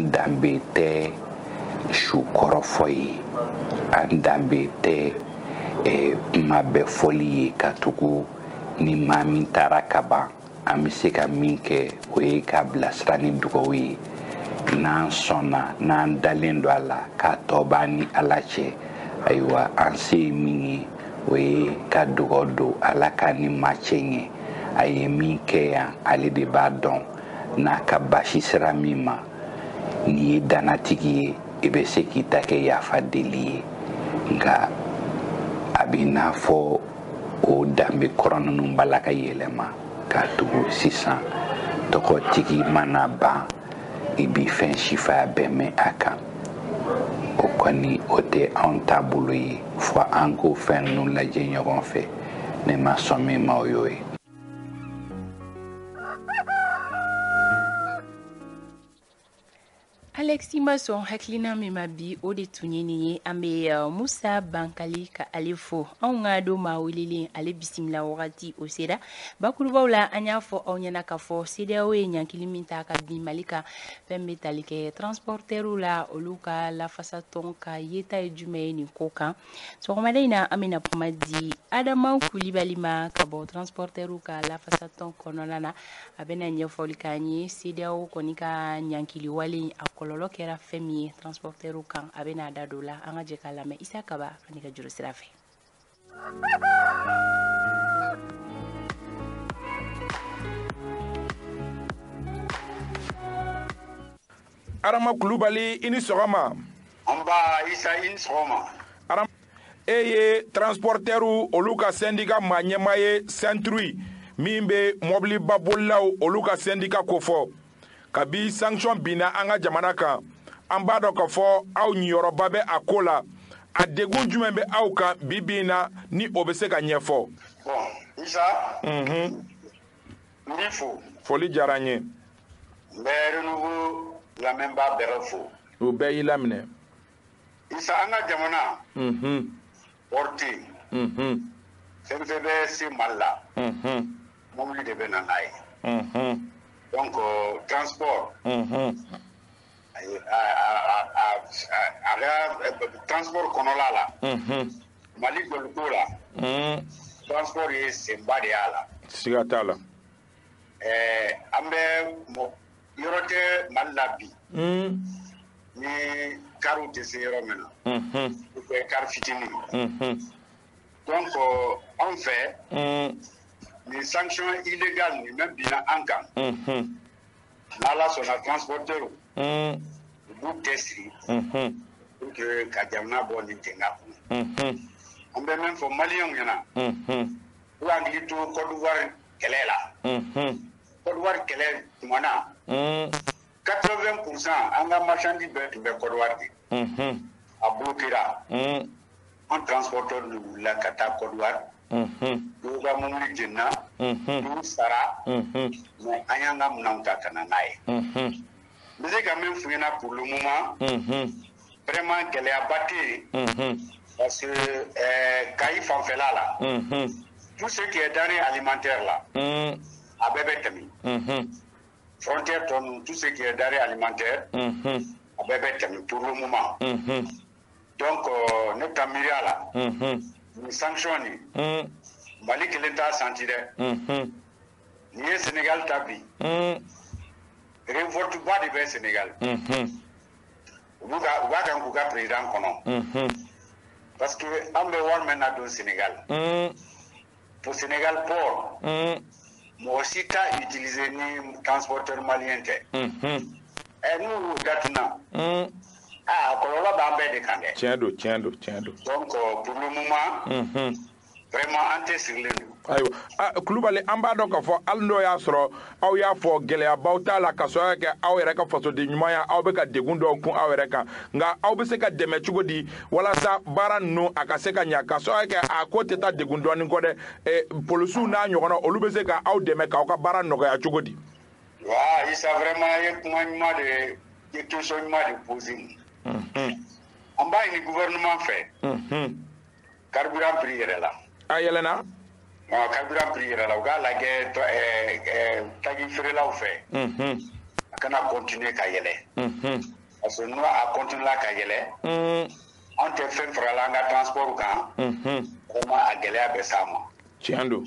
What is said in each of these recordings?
danbe tɛ su kɔrɔfɔ ye, an danbe tɛ kuma bɛɛ fɔli ye ka tugu ni maa min taara ka ban. An bɛ se ka min kɛ o ye ka bilasira ni dugawu ye. N'an sɔnna n'an dalen don a la k'a tɔ b'a ni Ala cɛ, ayiwa an se ye min ye o ye ka dugawu don Ala ka ni maa cɛ ɲɛ. A ye min kɛ yan ale de b'a dɔn n'a ka basi sera min ma. N'i ye danatigi ye i bɛ se k'i ta kɛ yafa deli ye, nka a b'i n'a fɔ o danbe kɔrɔ ninnu bala ka yɛlɛma k'a tugu sisan tɔgɔtigi mana ban i b'i fɛn sifaya bɛɛ mɛn a kan. O kɔni o tɛ anw taabolo ye, fo an k'o fɛn ninnu lajɛ ɲɔgɔn fɛ. Ne ma sɔn min ma o y'o ye. Alexis Masson hakilina min ma bi o de tun ye nin ye. An bɛ Musa Bankali ka ale fo. Anw ka don maa welelen ale bisimila wagati o sera. Bakurubaw la an y'a fɔ aw ɲɛna k'a fɔ CEDEAO ye ɲankili min ta ka bin Mali kan, fɛn bɛ tali kɛ transporteurs la, olu ka lafasatɔn ka yeta ye jumɛn ye nin ko kan. Sɔgɔmada in na an bɛna kuma di Adama Kulibali ma ka bɔ transporteurs ka lafasatɔn kɔnɔna na. A bɛna ɲɛfɔli k'an ye CEDEAO kɔni ka ɲankili wale a kɔlɔlɔ kɛra fɛn min ye transporteurs kan. A bɛna da don la, an ka jɛ k'a lamɛn. Isa Kaba ka nɛgɛjuru sira fɛ. Adama Kulubali i ni sɔgɔma. Anba Isa i ni sɔgɔma. Adama e ye transporteurs olu ka syndicat maa ɲɛmaa ye Centrui min bɛ mɔbiliba bolilaw olu ka syndicat kofɔ. Kabi sanction binna an ka jamana kan, an b'a dɔn k'a fɔ aw ɲiyɔrɔba bɛ a ko la. A degun jumɛn bɛ aw kan bi bi in na ni o bɛ se ka ɲɛfɔ? Bon Isa, n b'i fo. Foli diyara n ye. N bɛ Renouveau lamɛnbaa bɛɛ fo. U bɛɛ y'i laminɛ. Isa, an ka jamana wari tɛ yen. Fɛn fɛn bɛ se Mali la, mobili de bɛ na n'a ye. Donc transport, a ka transport kɔnɔla la, Mali jɔliko la, transport ye senba de y'a la. Siga t'a la. An bɛ yɔrɔ tɛ Mali la bi ni kariw tɛ se yɔrɔ min na, ou bien kari fitinin. Donc anw fɛ ni sanction illégale ni même binna an kan, n'Ala sɔnna transporteur u b'u tɛ siri pour que ka jamana bɔ nin jɛnga kɔnɔ. An bɛ min fɔ maliyɛnw ɲɛna u hakili to Côte d'Ivoire kɛlɛ la. Côte d'Ivoire kɛlɛ tuma na 80% an ka marchandise bɛɛ tun bɛ Côte d'Ivoire de. A bloquera. An transporteur de wulila ka taa Côte d'Ivoire. Dɔw ka mobili jenina, dɔw sara, mais an y'an ka minɛnw ta ka na n'a ye. N bɛ se ka min f'u ɲɛna pour le moment, vraiment gɛlɛyaba tɛ yen, parce que Kayi fanfɛla la, tout ce qui est denrée alimentaire la, a bɛɛ bɛ tɛmɛ. Frontière tɔ ninnu, tout ce qui est denrée alimentaire, a bɛɛ bɛ tɛmɛ pour le moment. Donc ne ta miiriya la, ni sanction ni Mali kelen t'a santi dɛ. N'i ye Sénégal ta bi, révolte ba de bɛ Sénégal. U b'a kan k'u ka président kɔnɔ. Parce que an bɛ wari min na don Sénégal. Pour Sénégal port, mɔgɔ si t'a utiliser ni transporteur malien tɛ. N'u datuna, kɔlɔlɔ b'an bɛɛ de kan dɛ. Tiɲɛ don. Donc pour le moment, vraiment an tɛ sirilen don. Ayiwa Kulubali, an b'a dɔn k'a fɔ hali n'o y'a sɔrɔ aw y'a fɔ gɛlɛyabaw t'a la ka sababuya kɛ aw yɛrɛ ka fasoden ɲumanya, aw bɛ ka degun dɔw kun aw yɛrɛ kan, nka aw bɛ se ka dɛmɛ cogo di walasa baara ninnu a ka se ka ɲa ka sababuya kɛ a ko tɛ taa degun dɔɔni kɔ dɛ. Polisiw n'a ɲɔgɔnna olu bɛ se ka aw dɛmɛ k'aw ka baara nɔgɔya cogo di? Wa Isa, vraiment ye kuma ɲuman de ye question ɲuman de poser. An b'a ɲini gouvernement fɛ carburant prix yɛrɛ la. A yɛlɛnna? Carburant prix yɛrɛ la, u k'a lajɛ taji feerelaw fɛ. a kana continuer ka yɛlɛ parce que n'o a continuer ka yɛlɛ an tɛ fɛn farala an ka transport kan vraiment a gɛlɛya bɛ s'a ma tiɲɛ don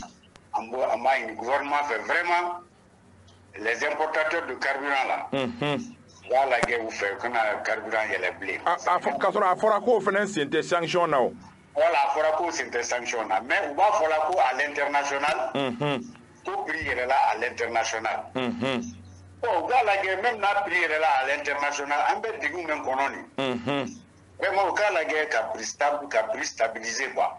an b'a ɲini gouvernement fɛ vraiment les importateurs de carburant là b'a lajɛ u fɛ u kana carburant yɛlɛ bilen k'a sɔrɔ a fɔra k'o fana sen tɛ sanction na o voilà a fɔra k'o sen tɛ sanction na mais u b'a fɔ la ko à l'international ko prix yɛlɛla à l'international bon u b'a lajɛ même n'a prix yɛlɛla à l'international an bɛ degun min kɔnɔ nin vraiment u k'a lajɛ ka prix stabiliser quoi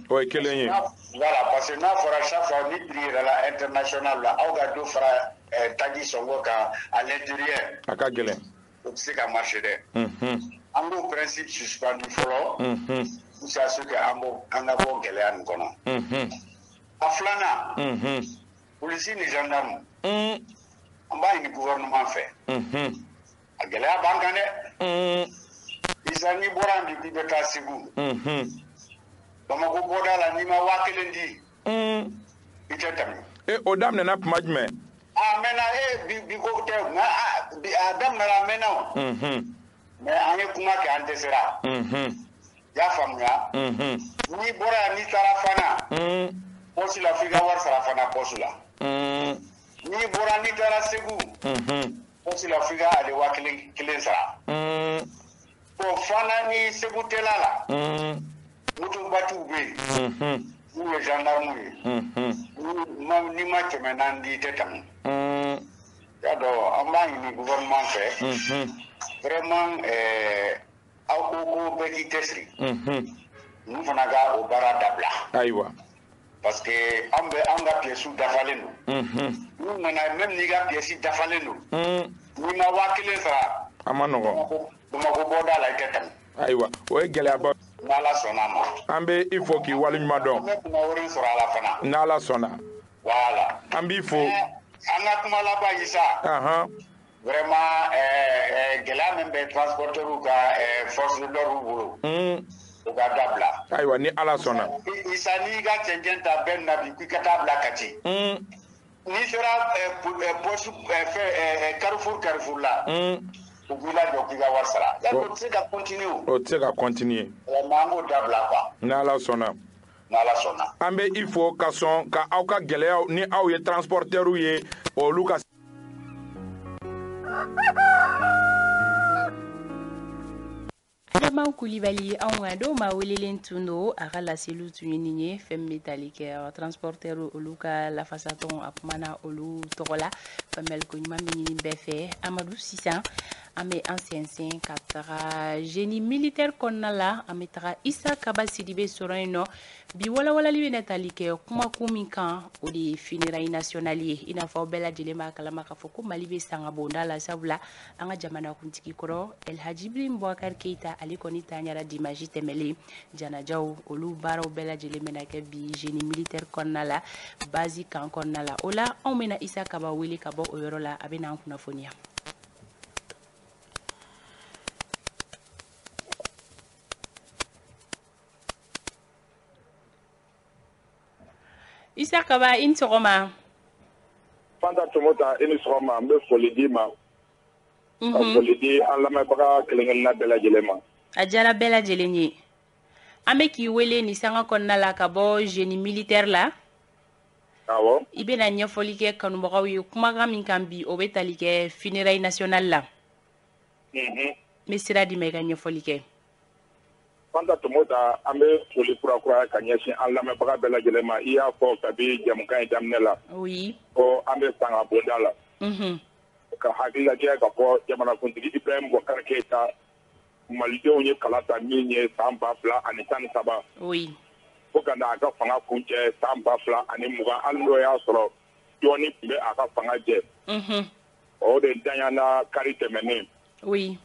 o ye kelen ye voilà parce que n'a fɔra chaque fois ni prix yɛlɛla international la aw ka dɔ fara taji sɔngɔ kan à l'intérieur a ka gɛlɛn o tɛ se ka marcher dɛ an b'o principe suspendu fɔlɔ jusqu'à ce que an ka bɔ gɛlɛya nin kɔnɔ a filanan polisi ni gendarme an b'a ɲini gouvernement fɛ a gɛlɛya b'an kan dɛ isa n'i bɔra bi k'i bɛ taa Segu Bamako bɔda la n'i ma 1000 di i tɛ tɛmɛ o daminɛna tuma jumɛn a mɛnna bi ko tɛ nka a daminɛna a mɛnna o mais an ye kuma kɛ an dɛsɛra y'a faamuya n'i bɔra yan n'i taara Fana poche la f'i ka wari sara Fana poche la n'i bɔra n'i taara Segu poche la f'i ka ale 1000 sara bon Fana ni Segu tɛla la motobatiw bɛ yen n'u ye gendarme ye n'i ma 400 di i tɛ tɛmɛ y'a dɔn an b'a ɲini gouvernement fɛ vraiment aw ko bɛɛ k'i cɛsiri n'u fana ka o baara dabila ayiwa parce que an ka pièces dafalen don n'u nana même n'i ka pièce dafalen don n'i ma 1000 sara a ma nɔgɔn Bamako bɔda la i tɛ tɛmɛ ayiwa o ye gɛlɛyaba n'Ala sɔnna ma an bɛ i fo k'i waleɲuman dɔn an bɛ kunnawari sɔrɔ a la fana n'Ala sɔnna voilà an b'i fo an ka kuma laban yi sa vraiment gɛlɛya min bɛ transporteurs ka force de l'ordre bolo o ka dabila ayiwa ni Ala sɔnna isa n'i ka cɛncɛn ta bɛn na bi k'i ka taa bila Kati n'i sera Carrefour la u b'i lajɔ k'i ka wari sara o tɛ se ka continuer o tɛ se ka continuer vraiment an k'o dabila quoi n'Ala sɔnna n'Ala sɔnna an bɛ i fo ka sɔn ka aw ka gɛlɛyaw ni aw ye transporteurs ye olu ka Adama Kulibali anw ka dɔw ma welelen tun don a ka laseliw tun ye nin ye fɛn min bɛ tali kɛ transporteurs olu ka lafasatɔn a kumana olu tɔgɔ la faamuyali ko ɲuman bɛ ɲini bɛɛ fɛ Amadu sisan an bɛ an sɛnsɛn ka taga génie militaire kɔnɔna la an bɛ taga Isa Kaba Sidibe sɔrɔ yen nɔ bi walawalali bɛ na tali kɛ kumakun min kan o de ye funérailles nationales ye i n'a fɔ aw bɛɛ lajɛlen b'a kalama k'a fɔ ko Mali bɛ sanga bonda la sabula an ka jamanakuntigi kɔrɔ Elhaji Ibrahim Boubacar Keita ale kɔni taɲara dimanche tɛmɛlen janajaw olu baaraw bɛɛ lajɛlen bɛna kɛ bi génie militaire kɔnɔna la base kan kɔnɔna la o la anw bɛna Isa Kaba wele ka bɔ o yɔrɔ la a bɛna an kunnafoniya. Isa Kaba i ni sɔgɔma. Fanta Tomota i ni sɔgɔma n bɛ foli d'i ma. Ka foli di an lamɛnbaga kelen-kelenna bɛɛ lajɛlen ma. A diyara bɛɛ lajɛlen ye. An bɛ k'i wele nin sanga kɔnɔna la ka bɔ génie militaire la. Awɔ. I bɛna ɲɛfɔli kɛ kanubagaw ye kumakan min kan bi o bɛ tali kɛ funérailles nationales la. N bɛ sira d'i ma i ka ɲɛfɔli kɛ. Fanta Tomota an bɛ foli kura ka ɲɛsin an lamɛnbaga bɛɛ lajɛlen ma i y'a fɔ kabi jamukan in daminɛ la. Oui. Ko an bɛ sanga bonda la. Ka hakili lajɛ ka fɔ jamanakuntigi Ibrahim Boubacar Keita malidenw ye kala ta min ye san 2013. Oui. Fo ka na a ka fanga kuncɛ san 2020 hali n'o y'a sɔrɔ dɔɔnin tun bɛ a ka fanga jɛ. O de daɲana kari tɛmɛnen. Oui.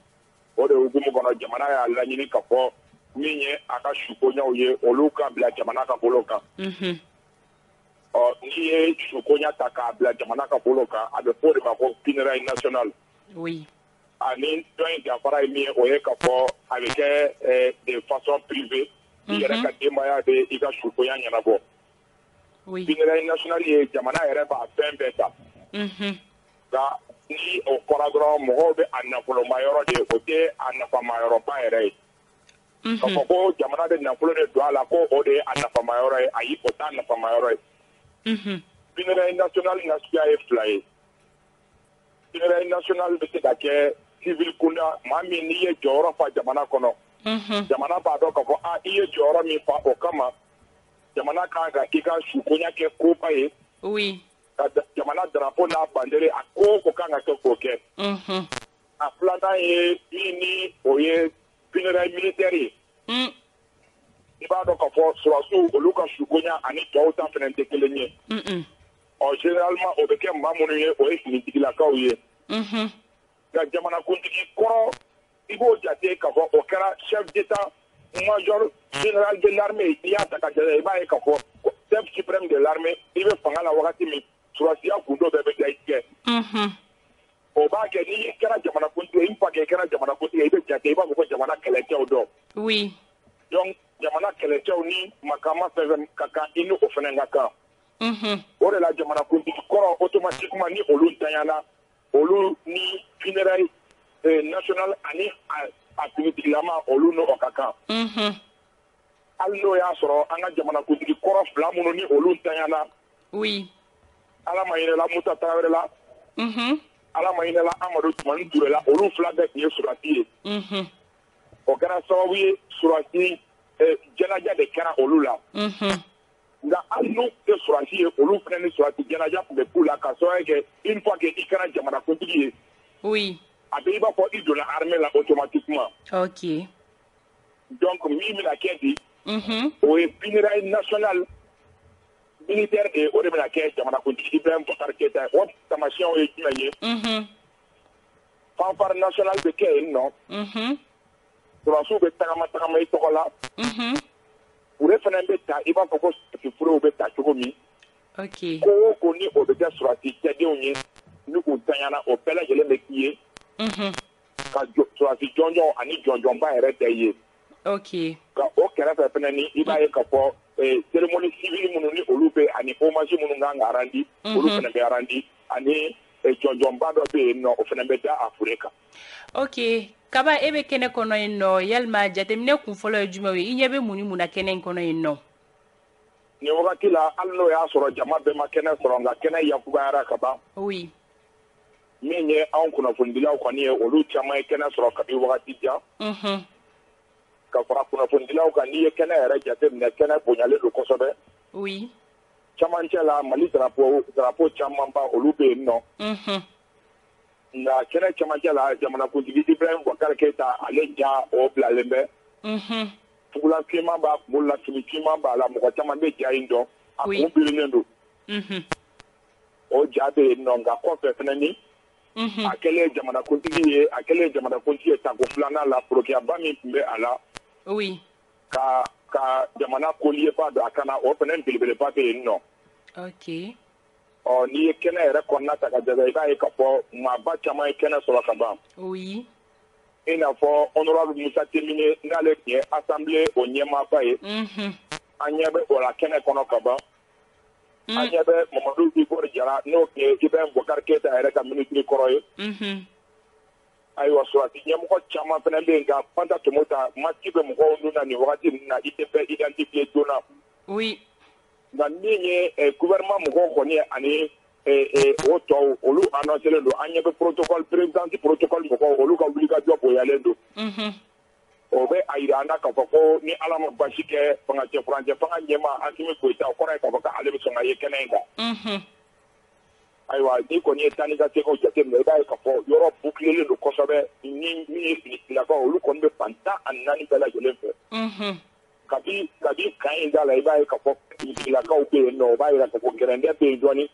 O de hukumu kɔnɔ jamana y'a laɲini ka fɔ min ye a ka sukoɲaw ye olu ka bila jamana ka bolo kan. N'i ye sukoɲa ta k'a bila jamana ka bolo kan a bɛ fɔ o de ma ko funérailles nationales. Oui. Ani dɔ in dafara ye min ye o ye ka fɔ a bɛ kɛ de façon privée i yɛrɛ ka denbaya bɛ i ka sukoɲa ɲɛnabɔ. Funérailles nationales ye jamana yɛrɛ b'a fɛn bɛɛ ta. Nka ni o kɔrɔ dɔrɔn mɔgɔw bɛ a nafolomayɔrɔ de o tɛ a nafamayɔrɔba yɛrɛ ye k'a fɔ ko jamana bɛ nafolo de don a la ko o de ye a nafamayɔrɔ ye ayi o t'a nafamayɔrɔ ye funérailles nationales na suguya ye 2 ye funérailles nationales bɛ se ka kɛ civil kunda maa min n'i ye jɔyɔrɔ fa jamana kɔnɔ jamana b'a dɔn k'a fɔ i ye jɔyɔrɔ min fa o kama jamana kan ka i ka sukonya kɛ koba ye ka jamana drapeau n'a bandere a ko kan ka kɛ k'o kɛ a filanan ye min ni o ye funérailles militaires ye i b'a dɔn k'a fɔ surasiw olu ka sukonya ani tɔw ta fana tɛ kelen ye généralement o bɛ kɛ maa minnu ye o ye finitigilakaw ye nka jamanakuntigi kɔrɔ i b'o jate k'a fɔ o kɛra chef d'état major général de l'armée n'i y'a ta ka jate i b'a ye k'a fɔ chef suprême de l'armée i bɛ fanga la wagati min surasiya gundo bɛɛ bɛ da i tigɛ o b'a kɛ n'i kɛra jamanakuntigi ye une fois que i kɛra jamanakuntigi ye i bɛ jate i b'a fɔ ko jamana kɛlɛcɛw dɔn donc jamana kɛlɛcɛw ni makama fɛn fɛn ka kan i ni o fana ka kan o de la jamanakuntigi kɔrɔ automatiquement ni olu ntanyana olu ni funérailles nationales ani a finitigilama olu n'o ka kan hali n'o y'a sɔrɔ an ka jamanakuntigi kɔrɔ 2 minnu ni olu ntanyana ala ma hinɛla Musa Tarawele la ala ma hinɛla Amadu Tumani Ture la olu 2 bɛɛ tun ye surasi ye o kɛra sababu ye surasi jɛnaja de kɛra olu la nka hali n'u tɛ surasi ye olu fana ni surasi jɛnaja tun bɛ k'u la ka sababu kɛ une fois que i kɛra jamanakuntigi ye a bɛ i b'a fɔ i donna armée la automatiquement donc min bɛna kɛ di o ye funérailles nationales militaires de o de bɛna kɛ jamanakuntigi Ibrahim Boubacar Keïta ye o taamasiyɛnw ye jumɛn ye fanfare nationale bɛ kɛ yen nɔ surasiw bɛ tagama tagama i tɔgɔ la fure fana bɛ ta i b'a fɔ ko furew bɛ ta cogo min ko o ko ni o bɛ kɛ surasi cɛdenw ye ni u tanyana o bɛɛ lajɛlen bɛ k'i ye ka surasi jɔnjɔn ani jɔnjɔnba yɛrɛ tɛ ye ka o kɛrɛfɛ fana ni i b'a ye k'a fɔ cérémonie civile minnu ni olu bɛ ani hommage minnu kan ka arandi olu fana bɛ arandi ani jɔnjɔnba dɔ bɛ yen nɔ o fana bɛ da a fure kan Kaba e bɛ kɛnɛ kɔnɔ yen nɔ yalima jateminɛ kun fɔlɔ ye jumɛn ye i ɲɛ bɛ mun ni mun na kɛnɛ in kɔnɔ yen nɔ nin wagati la hali n'o y'a sɔrɔ jama bɛɛ ma kɛnɛ sɔrɔ nka kɛnɛ yakubayara ka ban min ye anw kunnafonidilaw kɔni ye olu caman ye kɛnɛ sɔrɔ kabi wagati jan ka fara kunnafonidilaw kan n'i ye kɛnɛ yɛrɛ jateminɛ kɛnɛ bonyalen don kosɛbɛ camancɛ la Mali drapeau camanba olu bɛ yen nɔ nka kɛnɛ camancɛ la jamanakuntigi Ibrahim Boubacar Keïta ale ja o bilalen bɛ fugula finman b'a kunkolo la fini finman b'a la mɔgɔ caman bɛ ja in dɔn a kun birilen don o ja bɛ yen nɔ nka kɔfɛ fana ni a kɛlen jamanakuntigi ye a kɛlen jamanakuntigi ye tako 2nan la forokiyaba min tun bɛ a la ka jamana koliyeba don a kana o fana belebeleba bɛ yen nɔ n'i ye kɛnɛ yɛrɛ kɔnɔna ta ka jate i b'a ye k'a fɔ maaba caman ye kɛnɛ sɔrɔ ka ban i n'a fɔ honorable Musa Temine n'ale tun ye assemblée o ɲɛmaaba ye an ɲɛ bɛ o la kɛnɛ kɔnɔ ka ban an ɲɛ bɛ Mamadu Dikɔr Jara n'o tun ye Ibrahim Boubacar Keïta yɛrɛ ka ministre kɔrɔ ye ayiwa surasi ɲɛmɔgɔ caman fana bɛ yen nka Fanta Tomota mati bɛ mɔgɔw nun na nin wagati ninnu na i tɛ bɛɛ identifier joona nka min ye gouvernement mɔgɔw kɔni ye ani o tɔw olu annoncelen don an ɲɛ bɛ protocole présidence protocole mɔgɔw olu ka wulikajɔ bonyalen don o bɛ a yira an na k'a fɔ ko ni ala ma basi kɛ fangacɛ furancɛ fanga ɲɛma Asimi Goyita o kɔrɔ ye k'a fɔ k'ale bɛ sɔn ka ye kɛnɛ in kan ayiwa ni kɔni ye taa ni ka seginw jateminɛ i b'a ye k'a fɔ yɔrɔ bouclelen don kosɛbɛ ni min ye finitigilakaw olu kɔni bɛ fan 14 bɛɛ lajɛlen fɛ kabi kan in da la i b'a ye k'a fɔ finitigilakaw bɛ yen nɔ o b'a yira k'a fɔ gɛrɛndɛ bɛ yen dɔɔni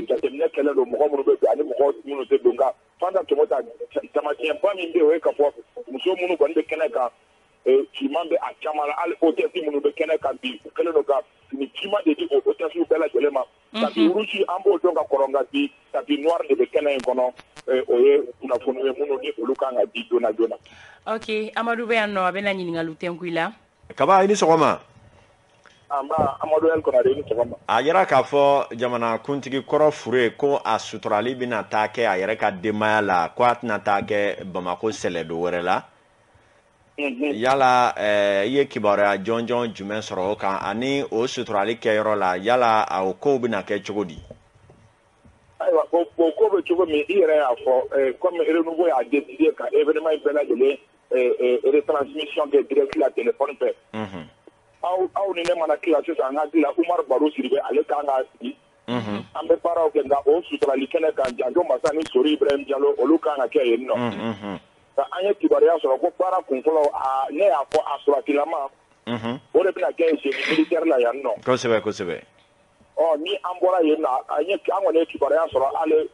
jateminɛ kɛlen don mɔgɔ minnu bɛ don ani mɔgɔ minnu tɛ don nka Fanta Tomota taamasiyɛnba min bɛ yen o ye k'a fɔ muso minnu kɔni bɛ kɛnɛ kan ciman bɛ a caman la hali hôtesse minnu bɛ kɛnɛ kan bi u kɛlen don ka fini ciman de di o hôtesse bɛɛ lajɛlen ma tapi rouge an b'o dɔn ka kɔrɔ nka bi tapi noir de bɛ kɛnɛ in kɔnɔ o ye kunnafoni ye minnu ni olu kan ka di joona joona. Ok Amadu bɛ yan nɔ a bɛna ɲininkaliw tɛnku i la. Kaba i ni sɔgɔma. Amadou El Konare ni sɔgɔma. A yɛrɛ k'a fɔ jamana kuntigi kɔrɔ fure ko a suturali bɛna taa kɛ a yɛrɛ ka denbaya la ko a tɛna taa kɛ Bamako sɛlɛdo wɛrɛ la. Yala i ye kibaruya jɔnjɔn jumɛn sɔrɔ o kan ani o suturali kɛyɔrɔ la yala o kow bɛna kɛ cogo di? Ayiwa o ko bɛ cogo min i yɛrɛ y'a fɔ comme Renouveau y'a décidé ka événement in bɛɛ lajɛlen retransmission kɛ direct la téléphone fɛ. Aw ni ne mana tila sisan an hakili la Umaru Baro Sidibe ale kan k'a sigi. An bɛ baaraw kɛ nka o suturali kɛnɛ kan Janjo Masa ni Sori Ibrahim Diallo olu kan ka kɛ yen nɔ. An ye kibaruya sɔrɔ ko baara kunfɔlɔ ne y'a fɔ a suratilama o de bɛna kɛ génie militaire la yan nɔ. Kosɛbɛ kosɛbɛ. Ni an bɔra yen na an kɔni ye kibaruya sɔrɔ ale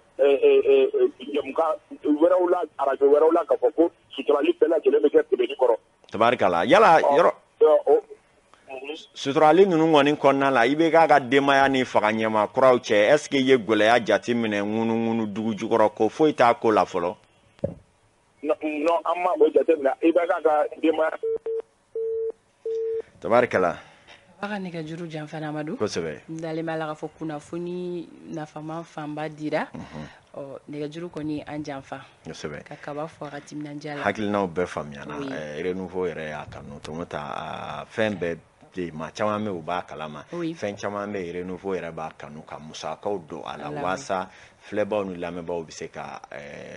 jɛmukan wɛrɛw la radio wɛrɛw la k'a fɔ ko suturali bɛɛ lajɛlen bɛ kɛ tɛbɛni kɔrɔ. Tabarikala yala yɔrɔ suturali ninnu kɔni kɔnɔna la i bɛ k'a ka denbaya ni faga ɲɛma kuraw cɛ est ce que i ye gɛlɛya jate minɛ ŋunuŋunu dugu jukɔrɔ ko foyi t'a ko la fɔlɔ? Non, an ma o jate minɛ i bɛ k'a ka denbaya. Tabarikala. Baka nɛgɛjuru janfa Amadu. Kosɛbɛ. N dalen b'a la k'a fɔ kunnafoni nafama fanba dira. Nɛgɛjuru kɔni an janfa. Kosɛbɛ. Ka kaba fɔ a ka timinandiya la. Hakilinaw bɛɛ faamuyana. Renouveau yɛrɛ y'a kanu tɔmɔta fɛn bɛɛ maa caman bɛ u b'a kalama. Fɛn caman bɛ Renouveau yɛrɛ b'a kanu ka musakaw don a la walasa filɛbaw ni lamɛnbaw bɛ se ka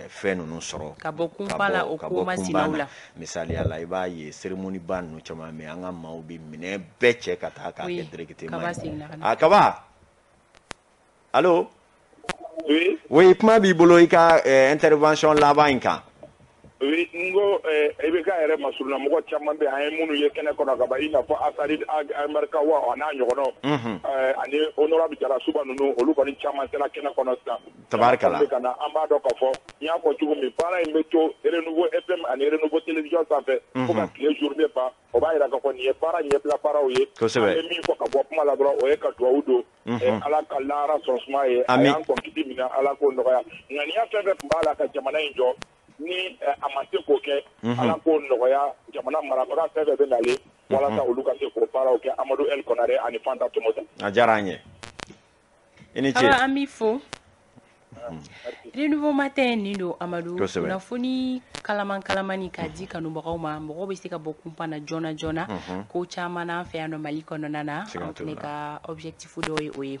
fɛn ninnu sɔrɔ ka bɔ kunpa la o ko masinaw la. Misaliya la i b'a ye cérémonie ba ninnu caman bɛ an ka maaw bɛ minɛn bɛɛ cɛ ka taa k'a kɛ directement ye. Kaba allo. Oui kuma b'i bolo i ka intervention laban in kan. Oui, ngo i bɛ k'a yɛrɛ masuruna mɔgɔ caman bɛ an ye minnu ye kɛnɛ kɔnɔ ka ban i n'a fɔ Asari Amerika wa a n'a ɲɔgɔnnaw ani honorable Jara Suba ninnu olu kɔni caman sera kɛnɛ kɔnɔ sisan. Tabarikala. An b'a dɔn k'a fɔ n y'a fɔ cogo min baara in bɛ to Renouveau FM ani Renouveau télévision sanfɛ fo ka tile journée ban o b'a jira k'a fɔ nin ye baara ɲɛbila baaraw ye. Kosɛbɛ. An bɛ min fɔ ka bɔ kuma la dɔrɔn o ye ka dugawu don Ala ka lahara sɔn suma ye a y'an kɔn kiti minɛ Ala k'o nɔgɔya ŋaniya fɛn fɛn tun b'a la ka jamana in jɔ ni a ma se k'o kɛ Ala k'o nɔgɔya jamana marabaga fɛn fɛn bɛ nalen walasa olu ka se k'o baaraw kɛ Amadou El Konare ani Fanta Tomota. A diyara an ye. I ni ce. An b'i fo. Renouveau matin nin don Amadu. Kosɛbɛ. Kunnafoni kalamani k'a di kanubagaw ma mɔgɔw bɛ se ka bɔ kunpa na joona joona ko caman n'an fɛ yan nɔ Mali kɔnɔna na an fɛnɛ ka objectif dɔ ye o ye.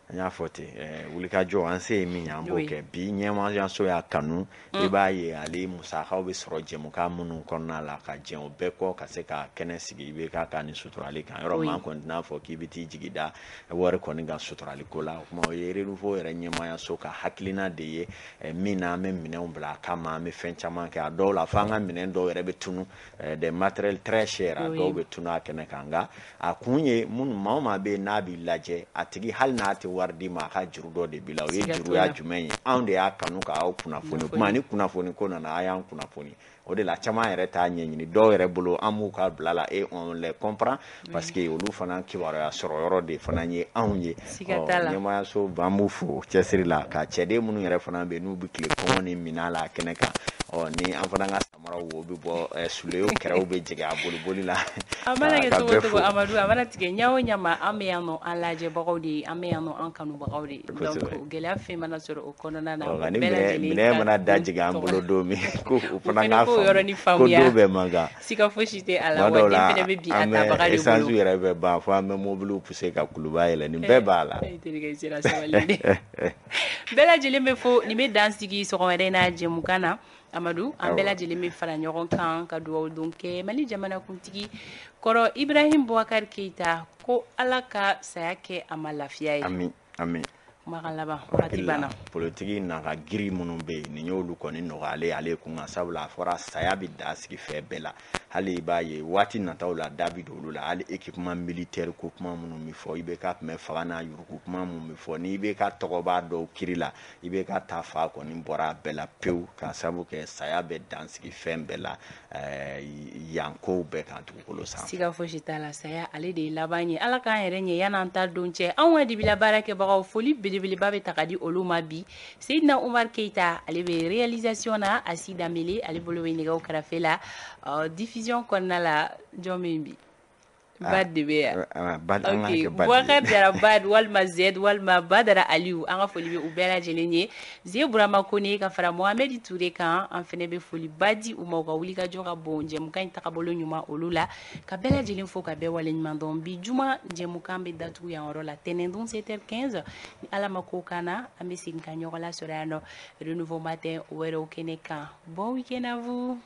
An y'a fɔ ten wulikajɔ an se ye min ye an b'o kɛ bi ɲɛmaayaso y'a kanu i b'a ye ale musakaw bɛ sɔrɔ jɛmukan minnu kɔnɔna la ka jɛn o bɛɛ kɔ ka se ka kɛnɛ sigi i bɛ k'a ka ni suturali kan yɔrɔ maa kɔni tɛna fɔ k'i bɛ t'i jigi da wari kɔni kan suturali ko la o kuma o ye Renouveau yɛrɛ ɲɛmaayaso ka hakilina de ye min na an bɛ minɛnw bila a kama an bɛ fɛn caman kɛ a dɔw la fo an ka minɛn dɔw yɛrɛ bɛ tunu des matériels très chers a dɔw bɛ tunu a kɛnɛ kan nka a kun ye minnu maa o maa bɛ yen n'a b'i lajɛ a tigi hali n'a tɛ wari di ma a ka juru dɔ de bila o ye juruya jumɛn ye anw de y'a kanu k'aw kunnafoni kuma ni kunnafoni ko nana a y'an kunnafoni o de la caman yɛrɛ t'a ɲɛɲini dɔw yɛrɛ bolo an b'u ka bila la et on les comprend parce que olu fana kibaruya sɔrɔ yɔrɔ de fana ye anw ye ɲɛmaayaso an b'u fo cɛsiri la ka cɛden minnu yɛrɛ fana bɛ n'u bɛ tile kɔngɔ ni minan la kɛnɛ kan ni an fana ka samaraw wo bɛ bɔ suleyo kɛrɛw bɛ jigin a boliboli la a mana kɛ cogo cogo Amadu a mana tigɛ ɲa o ɲa ma an bɛ yan nɔ an lajɛbagaw de ye an bɛ yan nɔ an kanubagaw de ye donc gɛlɛya fɛn mana sɔrɔ o kɔnɔna na ni minɛn mana da jigin an bolo don min ko o fana ka faamu ko don bɛ mankan siga fosi tɛ a la wa den fɛnɛ bɛ bi a tabaga de bolo essence yɛrɛ bɛ ban fo an bɛ mobiliw pousser ka kuluba yɛlɛ nin bɛɛ b'a la bɛɛ lajɛlen bɛ fo nin bɛ dan sigi sɔgɔmada in na jɛmukan na Amadu an bɛɛ lajɛlen bɛ fara ɲɔgɔn kan ka dugawu don kɛ Mali jamanakuntigi kɔrɔ Ibrahim Boubacar Keita ko Ala ka saya kɛ a ma lafiya ye. Amin amin. Kumakan laban wagati banna. Politiki n'a ka giri minnu bɛ yen nin y'olu kɔni nɔgɔyalen ale kun kan sabula a fɔra saya bɛ da sigi fɛn bɛɛ la hali i b'a ye waati nataw la da bɛ don olu la hali équipement militaire ko kuma minnu bɛ fɔ i bɛ ka tun bɛ faga n'a yuruku kuma minnu bɛ fɔ n'i bɛ ka tɔgɔba dɔw kiri la i bɛ ka taa fa kɔni bɔra a bɛɛ la pewu ka sababu kɛ saya bɛ dan sigi fɛn bɛɛ la yan kow bɛɛ kan dugukolo sanfɛ. Siga fosi t'a la saya ale de ye laban ye Ala k'an yɛrɛ ɲɛ yan'an ta don cɛ anw ka dibila baarakɛbagaw foli belebeleba bɛ ta ka di olu ma bi Seydina Umar Keita ale bɛ réalisation na Asi Damele ale bolo bɛ nɛgɛw kɛrɛfɛ la diffusion kɔnɔna la jɔn min bi bad de be ya bad an okay ka bad Boubacar Jara bad walma Z walma Badara Aliou an ka foli bɛ u bɛɛ lajɛlen ye Zie Burama Kone ka fara Mohamed Touré kan an fɛnɛ bɛ foli badi u ma u ka wulikajɔ ka bon jɛmukan in tagabolo ɲuman olu la ka bɛɛ lajɛlen fo ka bɛɛ waleɲuman dɔn bi juma jɛmukan bɛ datugu yan yɔrɔ la tɛnɛndon 7h15 ni Ala ma ko kan na an bɛ segin ka ɲɔgɔn lasɔrɔ yan nɔ renouveau matin wɛrɛw kɛnɛ kan bon week-end à vous